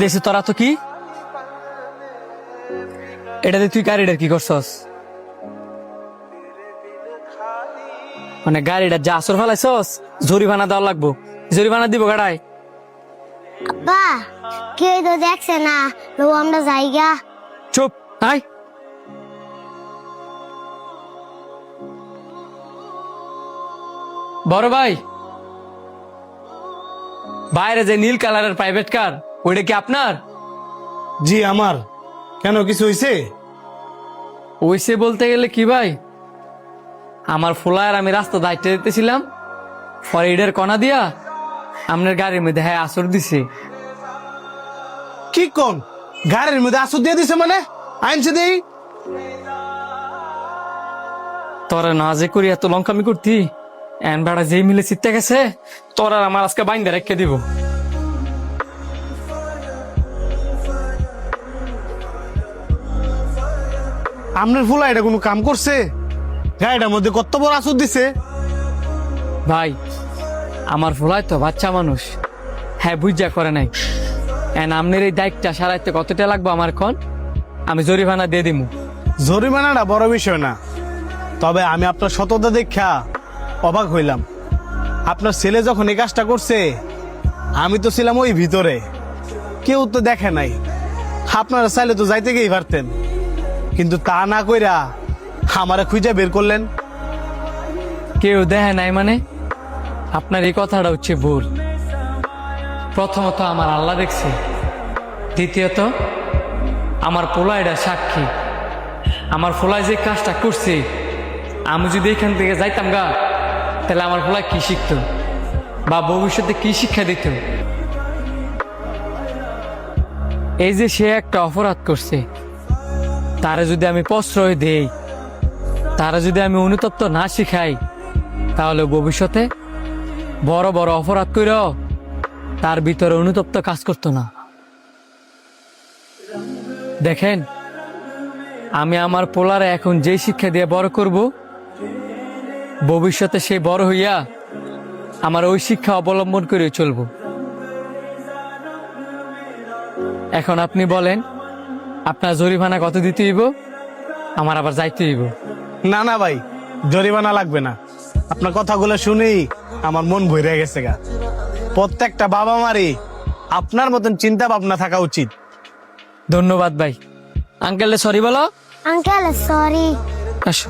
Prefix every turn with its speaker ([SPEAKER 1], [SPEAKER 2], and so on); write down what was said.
[SPEAKER 1] দেশে তোরা তো কি এটাতে তুই গাড়িটার কি করছস? মানে গাড়িটা যা আসর ফেলাইছস জরিমানা দেওয়া লাগবো। জরিমানা দিব গাড়ায়।
[SPEAKER 2] আব্বা কেউ তো দেখছে না, তো আমরা যাইগা।
[SPEAKER 1] চুপ আয়। বড় ভাই, বাইরে যে নীল কালারের প্রাইভেট কার ওইটা কি আপনার?
[SPEAKER 3] জি আমার। কেন, কিছু হয়েছে?
[SPEAKER 1] ওইসে বলতে গেলে কি ভাই, আমার ফ্লায়ার আমি রাস্তা দায়িত্ব দিতেছিলাম, পরে ইডের কণা দিয়া আপনার গাড়ির মধ্যে হ্যাঁ আসর দিছে।
[SPEAKER 3] কি কোন গাড়ির মধ্যে আসর দিয়ে দিছে? মানে আইনছে দেই।
[SPEAKER 1] তোরা না যে করি এত লঙ্কামি করতি, এন বেড়া যেই মিলে চিত্তে গেছে তোরা আমার আজকে বাইন্দা রেখে দিব।
[SPEAKER 3] আপনার ফুলা এটা কোনো কাম করছে? গাড়িটার মধ্যে কত বড় আসর দিছে?
[SPEAKER 1] ভাই আমার ফ্লায় তো বাচ্চা মানুষ, হ্যাঁ বুঝা করে নাই। এন আপনার এই দায়িত্বটা সারাইতে কতটা লাগবো আমার কোন, আমি জরিমানা দিয়ে দিমু।
[SPEAKER 3] জরিমানাটা বড় বিষয় না, তবে আমি আপনার সততা দেখা অবাক হইলাম। আপনার ছেলে যখন এই কাজটা করছে আমি তো ছিলাম ওই ভিতরে, কেউ তো দেখে নাই। আপনারা চাইলে তো যাইতে গিয়েই পারতেন, কিন্তু তা না কইরা আমারে খুঁজে বের করলেন।
[SPEAKER 1] কেউ দেখে নাই মানে? আপনার এই কথাটা হচ্ছে ভুল। প্রথমত আমার আল্লাহ দেখছে, দ্বিতীয়ত আমার পোলাইটা সাক্ষী। আমার পোলায় যে কাজটা করছে, আমি যদি এখান থেকে যাইতাম গা, তাহলে আমার পোলায় কি শিখতো বা ভবিষ্যতে কি শিক্ষা দিত? এই যে সে একটা অপরাধ করছে, তারা যদি আমি প্রশ্রয় দেই, তারা যদি আমি অনুতপ্ত না শিখাই, তাহলে ভবিষ্যতে বড় বড় অপরাধ কইরাও তার ভিতরে অনুতপ্ত কাজ করতো না। দেখেন, আমি আমার পোলারে এখন যে শিক্ষা দিয়ে বড় করব, ভবিষ্যতে সে বড় হইয়া আমার ওই শিক্ষা অবলম্বন করে চলব। এখন আপনি বলেন, আপনার জরিমানা কত দিতে হইব? আমার আবার যাইতে হইব।
[SPEAKER 3] না না ভাই, জরিমানা লাগবে না। আপনার কথাগুলো শুনেই আমার মন ভরে গেছে গা। প্রত্যেকটা বাবা মারই আপনার মতন চিন্তা ভাবনা থাকা উচিত।
[SPEAKER 1] ধন্যবাদ ভাই। আঙ্কেল সরি বলো।
[SPEAKER 2] Uncle sorry.
[SPEAKER 1] আসো।